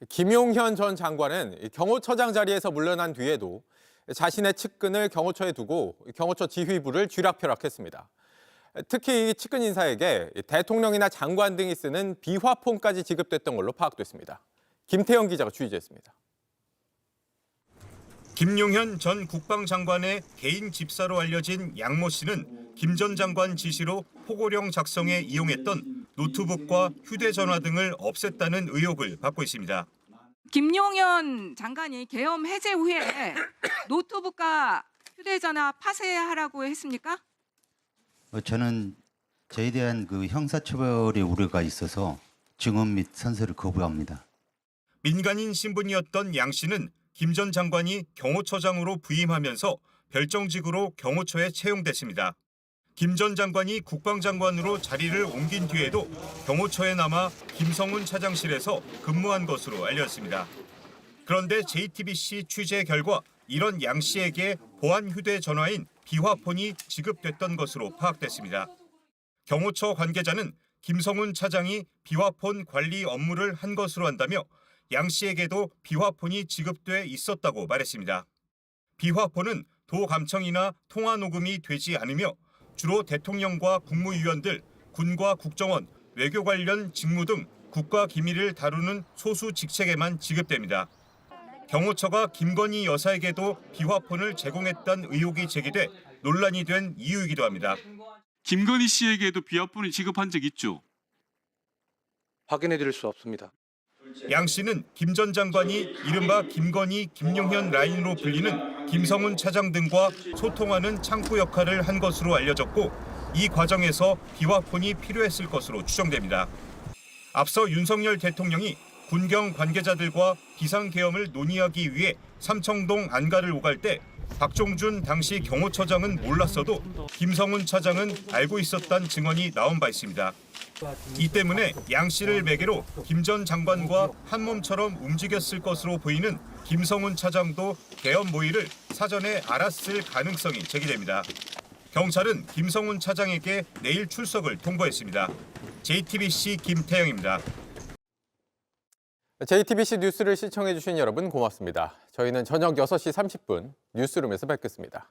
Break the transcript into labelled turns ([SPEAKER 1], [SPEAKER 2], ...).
[SPEAKER 1] 김용현 전 장관은 경호처장 자리에서 물러난 뒤에도 자신의 측근을 경호처에 두고 경호처 지휘부를 쥐락펴락했습니다. 특히 이 측근 인사에게 대통령이나 장관 등이 쓰는 비화폰까지 지급됐던 걸로 파악됐습니다. 김태형 기자가 취재했습니다.
[SPEAKER 2] 김용현 전 국방장관의 개인 집사로 알려진 양모 씨는 김 전 장관 지시로 포고령 작성에 이용했던 노트북과 휴대전화 등을 없앴다는 의혹을 받고 있습니다.
[SPEAKER 3] 김용현 장관이 계엄 해제 후에 노트북과 휴대전화 파쇄하라고 했습니까?
[SPEAKER 4] 저는 저에 대한 형사처벌의 우려가 있어서 증언 및 선서를 거부합니다.
[SPEAKER 2] 민간인 신분이었던 양 씨는 김 전 장관이 경호처장으로 부임하면서 별정직으로 경호처에 채용됐습니다. 김 전 장관이 국방장관으로 자리를 옮긴 뒤에도 경호처에 남아 김성훈 차장실에서 근무한 것으로 알려졌습니다. 그런데 JTBC 취재 결과 이런 양 씨에게 보안 휴대전화인 비화폰이 지급됐던 것으로 파악됐습니다. 경호처 관계자는 김성훈 차장이 비화폰 관리 업무를 한 것으로 한다며 양 씨에게도 비화폰이 지급돼 있었다고 말했습니다. 비화폰은 도감청이나 통화 녹음이 되지 않으며 주로 대통령과 국무위원들, 군과 국정원, 외교 관련 직무 등 국가 기밀을 다루는 소수 직책에만 지급됩니다. 경호처가 김건희 여사에게도 비화폰을 제공했다는 의혹이 제기돼 논란이 된 이유이기도 합니다.
[SPEAKER 5] 김건희 씨에게도 비화폰을 지급한 적 있죠?
[SPEAKER 6] 확인해 드릴 수 없습니다.
[SPEAKER 2] 양 씨는 김 전 장관이 이른바 김건희, 김용현 라인으로 불리는 김성훈 차장 등과 소통하는 창구 역할을 한 것으로 알려졌고 이 과정에서 비화폰이 필요했을 것으로 추정됩니다. 앞서 윤석열 대통령이 군경 관계자들과 비상계엄을 논의하기 위해 삼청동 안가를 오갈 때 박종준 당시 경호처장은 몰랐어도 김성훈 차장은 알고 있었다는 증언이 나온 바 있습니다. 이 때문에 양 씨를 매개로 김 전 장관과 한 몸처럼 움직였을 것으로 보이는 김성훈 차장도 계엄 모의를 사전에 알았을 가능성이 제기됩니다. 경찰은 김성훈 차장에게 내일 출석을 통보했습니다. JTBC 김태형입니다.
[SPEAKER 1] JTBC 뉴스를 시청해주신 여러분 고맙습니다. 저희는 저녁 6시 30분 뉴스룸에서 뵙겠습니다.